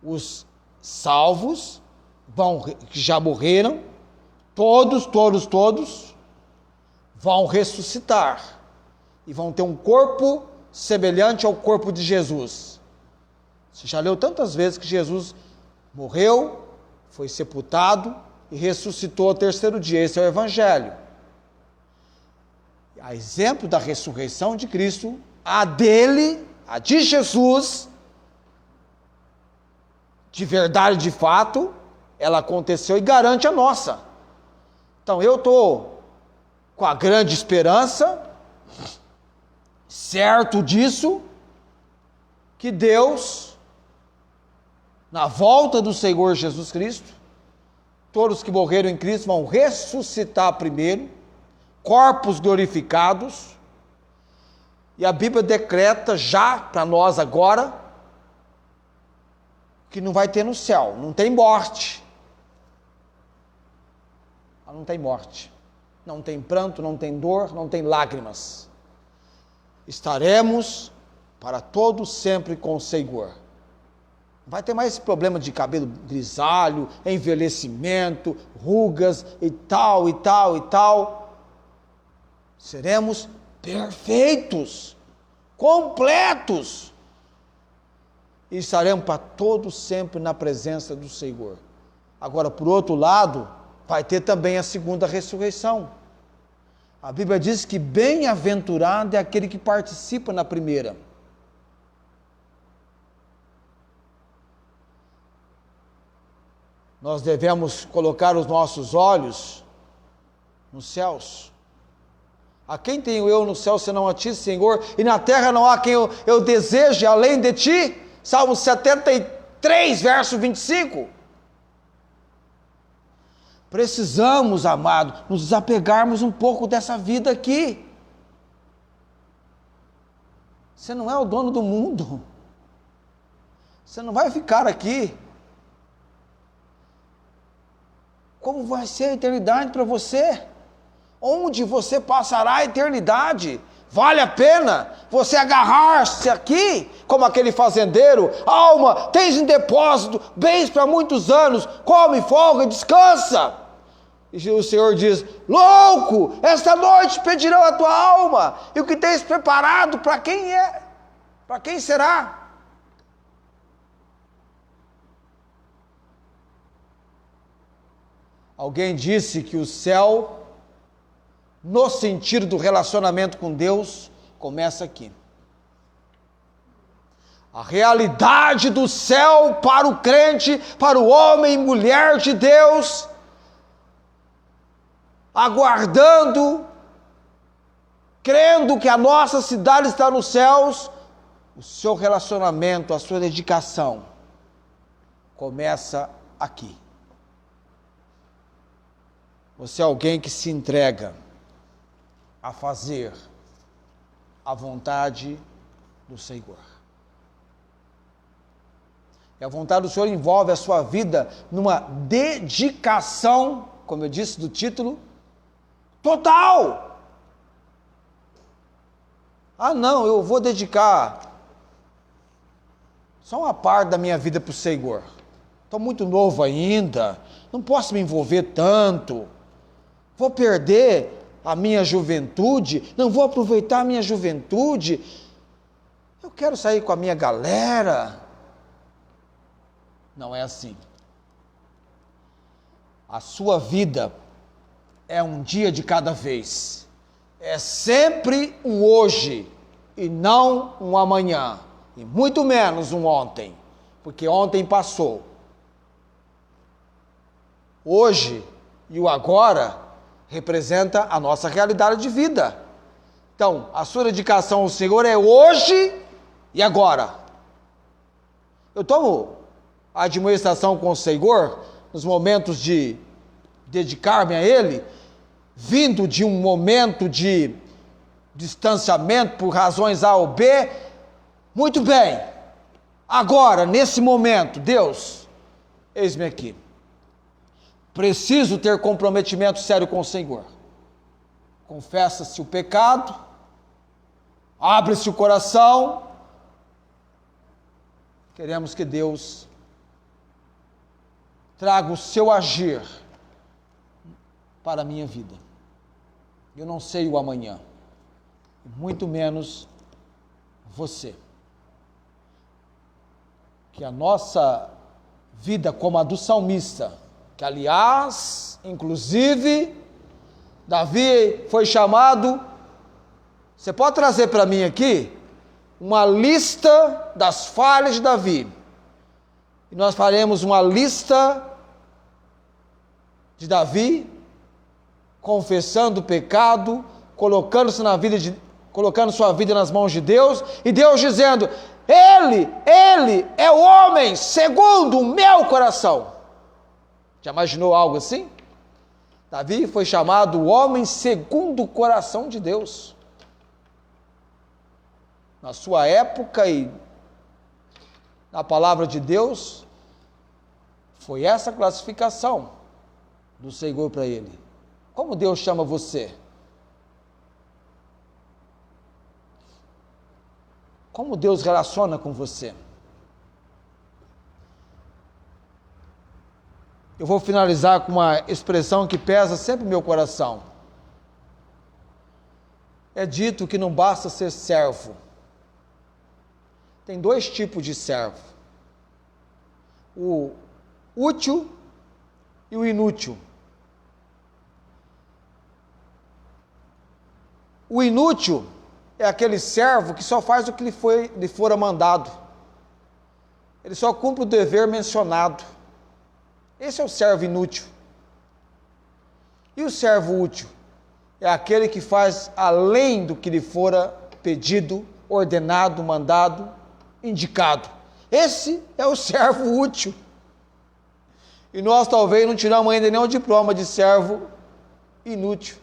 Os salvos que já morreram, todos vão ressuscitar e vão ter um corpo semelhante ao corpo de Jesus. Você já leu tantas vezes que Jesus morreu, foi sepultado e ressuscitou ao terceiro dia. Esse é o Evangelho. A exemplo da ressurreição de Cristo, a de Jesus, de verdade, de fato, ela aconteceu e garante a nossa. Então eu estou com a grande esperança, certo disso, que Deus, na volta do Senhor Jesus Cristo, todos que morreram em Cristo vão ressuscitar primeiro, corpos glorificados, e a Bíblia decreta já para nós agora, que não vai ter no céu, não tem morte. Não tem morte, não tem pranto, não tem dor, não tem lágrimas. Estaremos para todo sempre com o Senhor. Não vai ter mais esse problema de cabelo grisalho, envelhecimento, rugas e tal, e tal, e tal. Seremos perfeitos, completos. E estaremos para todo sempre na presença do Senhor. Agora, por outro lado, vai ter também a segunda ressurreição. A Bíblia diz que bem-aventurado é aquele que participa na primeira. Nós devemos colocar os nossos olhos nos céus. A quem tenho eu no céu senão a ti, Senhor? E na terra não há quem eu deseje além de ti? Salmo 73, verso 25. Precisamos, amado, nos desapegarmos um pouco dessa vida aqui. Você não é o dono do mundo. Você não vai ficar aqui. Como vai ser a eternidade para você? Onde você passará a eternidade? Vale a pena você agarrar-se aqui, como aquele fazendeiro? Alma, tens em depósito bens para muitos anos, come, folga, descansa. E o Senhor diz: louco, esta noite pedirão a tua alma, e o que tens preparado para quem é? Para quem será? Alguém disse que o céu, no sentido do relacionamento com Deus, começa aqui. A realidade do céu para o crente, para o homem e mulher de Deus, aguardando, crendo que a nossa cidade está nos céus, o seu relacionamento, a sua dedicação, começa aqui. Você é alguém que se entrega a fazer a vontade do Senhor. E a vontade do Senhor envolve a sua vida numa dedicação, como eu disse do título, total. Ah, não, eu vou dedicar só uma parte da minha vida para o Senhor. Estou muito novo ainda, não posso me envolver tanto. Vou perder a minha juventude, não vou aproveitar a minha juventude. Eu quero sair com a minha galera. Não é assim. A sua vida é um dia de cada vez. É sempre um hoje e não um amanhã. E muito menos um ontem, porque ontem passou. Hoje e o agora representa a nossa realidade de vida. Então, a sua dedicação ao Senhor é hoje e agora. Eu tomo a administração com o Senhor nos momentos de dedicar-me a Ele, vindo de um momento de distanciamento por razões A ou B. Muito bem, agora, nesse momento, Deus, eis-me aqui. Preciso ter comprometimento sério com o Senhor. Confessa-se o pecado, abre-se o coração. Queremos que Deus traga o seu agir para a minha vida. Eu não sei o amanhã, muito menos você. Que a nossa vida, como a do salmista, que aliás, inclusive, Davi foi chamado, você pode trazer para mim aqui, uma lista das falhas de Davi. E nós faremos uma lista de Davi, confessando o pecado, colocando sua vida nas mãos de Deus, e Deus dizendo: Ele é o homem segundo o meu coração. Já imaginou algo assim? Davi foi chamado o homem segundo o coração de Deus. Na sua época e na palavra de Deus, foi essa classificação do Senhor para ele. Como Deus chama você? Como Deus relaciona com você? Eu vou finalizar com uma expressão que pesa sempre no meu coração. É dito que não basta ser servo. Tem dois tipos de servo: o útil e o inútil. O inútil é aquele servo que só faz o que lhe fora mandado. Ele só cumpre o dever mencionado. Esse é o servo inútil. E o servo útil é aquele que faz além do que lhe fora pedido, ordenado, mandado, indicado. Esse é o servo útil. E nós talvez não tiramos ainda nenhum diploma de servo inútil.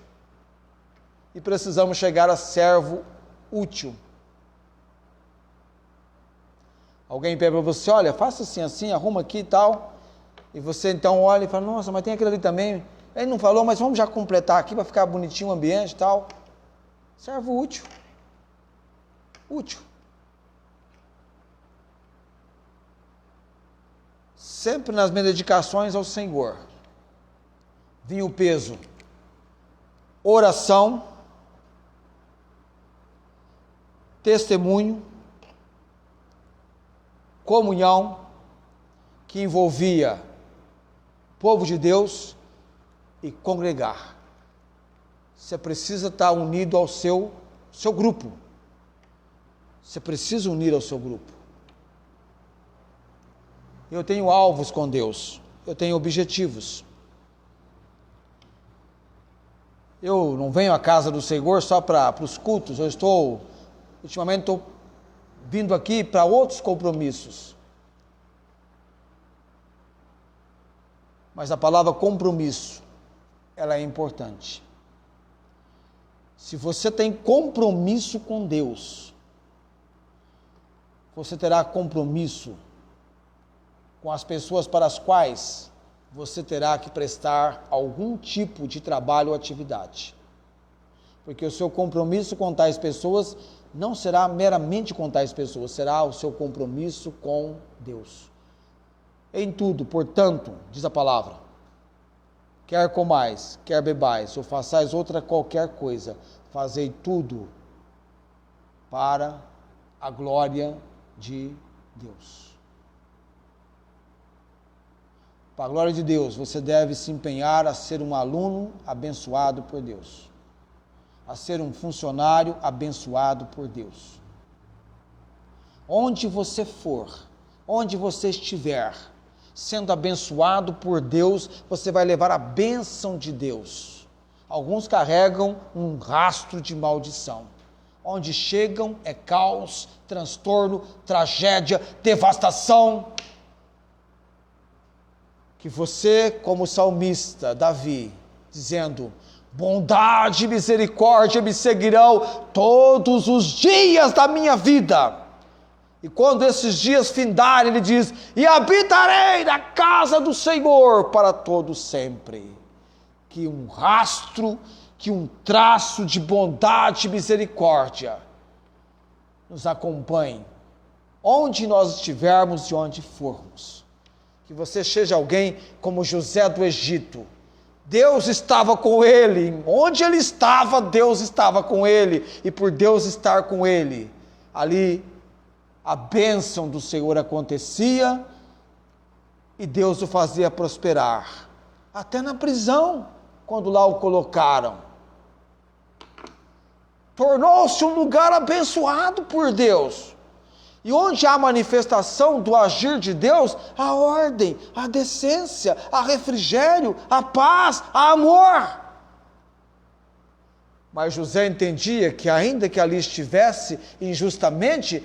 E precisamos chegar a servo útil. Alguém pede para você: olha, faça assim, assim, arruma aqui e tal. E você então olha e fala: nossa, mas tem aquilo ali também. Ele não falou, mas vamos já completar aqui para ficar bonitinho o ambiente e tal. Servo útil. Útil. Sempre nas minhas dedicações ao Senhor, vinha o peso: oração, testemunho, comunhão, que envolvia povo de Deus e congregar. Você precisa estar unido ao seu grupo. Você precisa unir ao seu grupo. Eu tenho alvos com Deus. Eu tenho objetivos. Eu não venho à casa do Senhor só para os cultos. Ultimamente estou vindo aqui para outros compromissos. Mas a palavra compromisso, ela é importante. Se você tem compromisso com Deus, você terá compromisso com as pessoas para as quais você terá que prestar algum tipo de trabalho ou atividade. Porque o seu compromisso com tais pessoas não será meramente com tais pessoas, será o seu compromisso com Deus. Em tudo, portanto, diz a palavra, quer comais, quer bebais, ou façais outra qualquer coisa, fazei tudo para a glória de Deus. Para a glória de Deus, você deve se empenhar a ser um aluno abençoado por Deus, a ser um funcionário abençoado por Deus. Onde você for, onde você estiver, sendo abençoado por Deus, você vai levar a bênção de Deus. Alguns carregam um rastro de maldição. Onde chegam é caos, transtorno, tragédia, devastação. Que você, como salmista Davi, dizendo: bondade e misericórdia me seguirão todos os dias da minha vida. E quando esses dias findarem, ele diz: e habitarei na casa do Senhor para todo sempre. Que um rastro, que um traço de bondade e misericórdia nos acompanhe, onde nós estivermos e onde formos. Que você seja alguém como José do Egito. Deus estava com ele, onde ele estava, Deus estava com ele, e por Deus estar com ele, ali a bênção do Senhor acontecia, e Deus o fazia prosperar, até na prisão, quando lá o colocaram. Tornou-se um lugar abençoado por Deus, E onde há a manifestação do agir de Deus, a ordem, a decência, a refrigério, a paz, a amor. Mas José entendia que ainda que ali estivesse injustamente,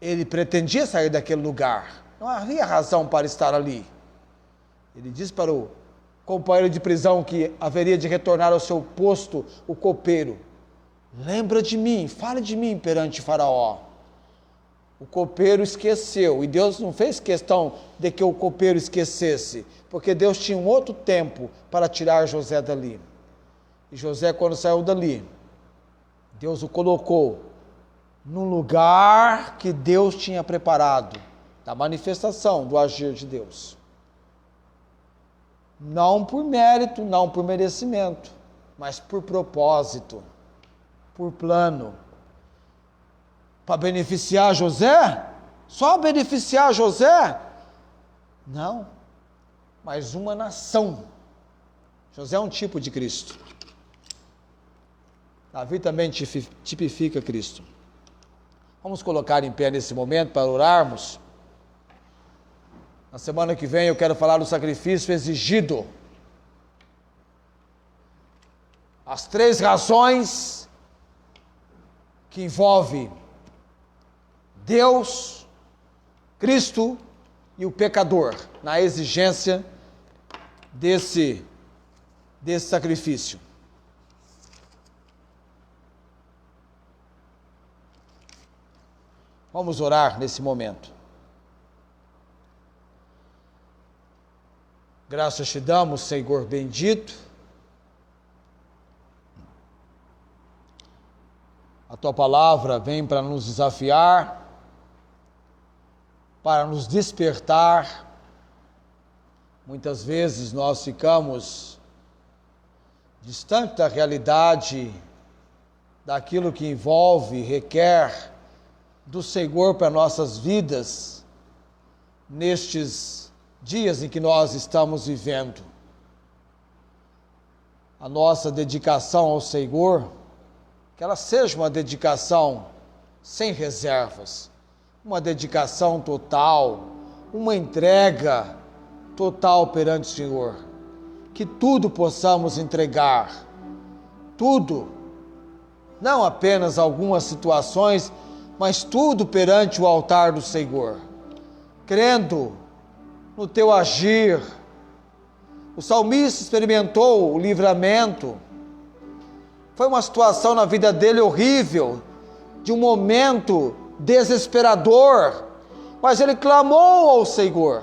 ele pretendia sair daquele lugar. Não havia razão para estar ali. Ele diz para o companheiro de prisão que haveria de retornar ao seu posto, o copeiro: lembra de mim, fale de mim perante Faraó. O copeiro esqueceu, e Deus não fez questão de que o copeiro esquecesse, porque Deus tinha um outro tempo para tirar José dali. E José, quando saiu dali, Deus o colocou num lugar que Deus tinha preparado, da manifestação do agir de Deus. Não por mérito, não por merecimento, mas por propósito, por plano. Para beneficiar José? Só beneficiar José? Não, mas uma nação. José é um tipo de Cristo. Davi também tipifica Cristo. Vamos colocar em pé nesse momento para orarmos. Na semana que vem eu quero falar do sacrifício exigido. As 3 razões que envolvem Deus, Cristo e o pecador na exigência desse sacrifício. Vamos orar nesse momento. Graças te damos, Senhor bendito. A tua palavra vem para nos desafiar, para nos despertar. Muitas vezes nós ficamos distante da realidade, daquilo que envolve, requer do Senhor para nossas vidas, nestes dias em que nós estamos vivendo. A nossa dedicação ao Senhor, que ela seja uma dedicação sem reservas, uma dedicação total, uma entrega total perante o Senhor. Que tudo possamos entregar, tudo, não apenas algumas situações, mas tudo perante o altar do Senhor, crendo no teu agir. O salmista experimentou o livramento. Foi uma situação na vida dele horrível, de um momento desesperador, mas ele clamou ao Senhor.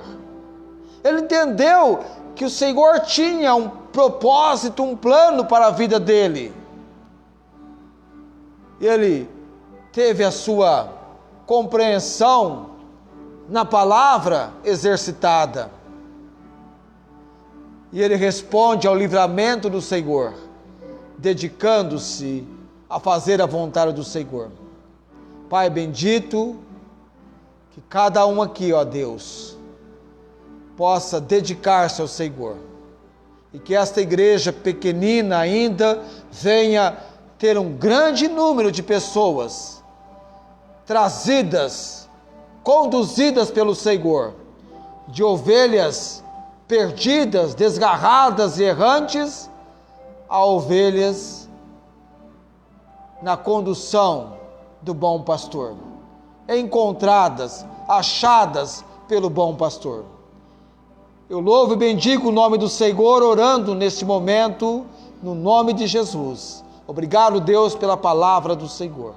Ele entendeu que o Senhor tinha um propósito, um plano para a vida dele. Ele teve a sua compreensão na palavra exercitada. E ele responde ao livramento do Senhor, dedicando-se a fazer a vontade do Senhor. Pai bendito, que cada um aqui, ó Deus, possa dedicar-se ao Senhor. E que esta igreja pequenina ainda venha ter um grande número de pessoas trazidas, conduzidas pelo Senhor, de ovelhas perdidas, desgarradas e errantes, a ovelhas na condução do bom pastor, encontradas, achadas pelo bom pastor. Eu louvo e bendigo o nome do Senhor, orando neste momento, no nome de Jesus. Obrigado, Deus, pela palavra do Senhor.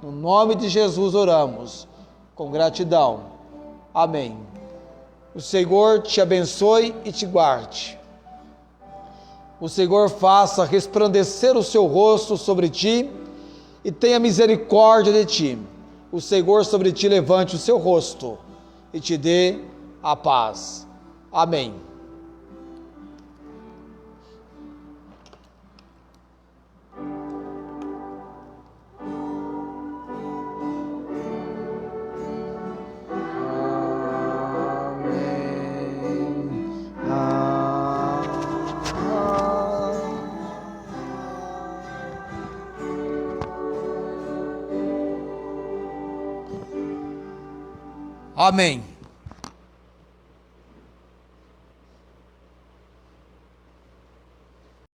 No nome de Jesus oramos, com gratidão. Amém. O Senhor te abençoe e te guarde. O Senhor faça resplandecer o seu rosto sobre ti e tenha misericórdia de ti. O Senhor sobre ti levante o seu rosto e te dê a paz. Amém. Amém.